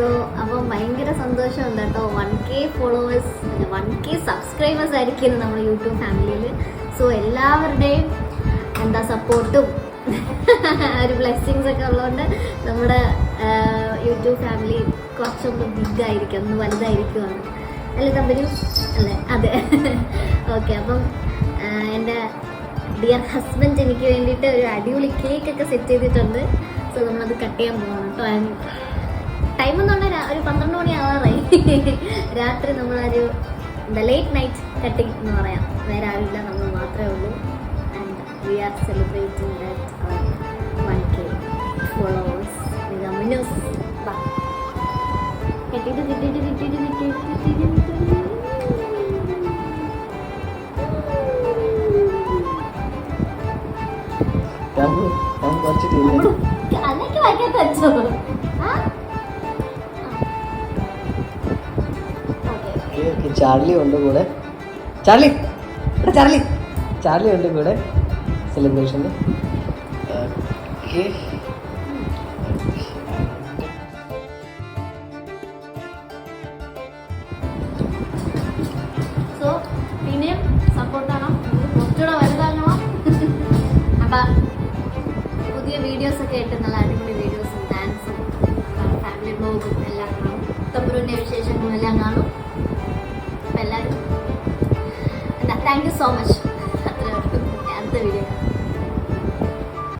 So അപ്പം ഭയങ്കര സന്തോഷമുണ്ട് കേട്ടോ. 1K ഫോളോവേഴ്സ് 1K സബ്സ്ക്രൈബേഴ്സ് ആയിരിക്കും നമ്മുടെ യൂട്യൂബ് ഫാമിലിയിൽ. സോ എല്ലാവരുടെയും എന്താ സപ്പോർട്ടും ഒരു ബ്ലെസ്സിങ്സ് ഒക്കെ ഉള്ളതുകൊണ്ട് നമ്മുടെ യൂട്യൂബ് ഫാമിലി കുറച്ചൊന്ന് ബിഗ് ആയിരിക്കും, ഒന്ന് വലുതായിരിക്കുവാണ് അല്ലേ തമ്പരു അല്ലേ? അതെ. ഓക്കെ, അപ്പം എൻ്റെ ഡിയർ ഹസ്ബൻഡ് എനിക്ക് വേണ്ടിയിട്ട് ഒരു അടിപൊളി കേക്കൊക്കെ സെറ്റ് ചെയ്തിട്ടുണ്ട്. സോ നമ്മളത് കട്ട് ചെയ്യാൻ പോകണം കേട്ടോ. ടൈം എന്ന് പറഞ്ഞാൽ ഒരു 12 മണി ആവാറായി. രാത്രി നമ്മളൊരു ലേറ്റ് നൈറ്റ് കട്ടിങ് എന്ന് പറയാം. വേറെ ആരുമില്ല, നമ്മൾ മാത്രമേ ഉള്ളൂ. And we are celebrating that 1K followers with അമിനൂസ്. കെട്ടിട്ട് കിട്ടിയിട്ട് കിട്ടിയിട്ട് കിട്ടിയിട്ട് കിട്ടിയിട്ട് അതൊക്കെ വായിക്കാത്ത വെച്ചോ. ചാർലി ഉണ്ട് കൂടെ. ചാർലി ചാർലി ചാർലി ഉണ്ട് കൂടെ സെലിബ്രേഷന്. സോ പിന്നെയും സപ്പോർട്ടാണ്, കുറച്ചുകൂടെ വലുതാകണം. അപ്പം പുതിയ വീഡിയോസൊക്കെ ആയിട്ട് നല്ല അടിപൊളി വീഡിയോസും ഡാൻസും ഫാമിലി ബ്ലോഗും എല്ലാം കാണും. തമ്പുരുവിൻ്റെ വിശേഷങ്ങളും എല്ലാം കാണും. അപ്പം എല്ലാവരും താങ്ക് യു സോ മച്ച്. അത്ര അടുത്ത വീഡിയോ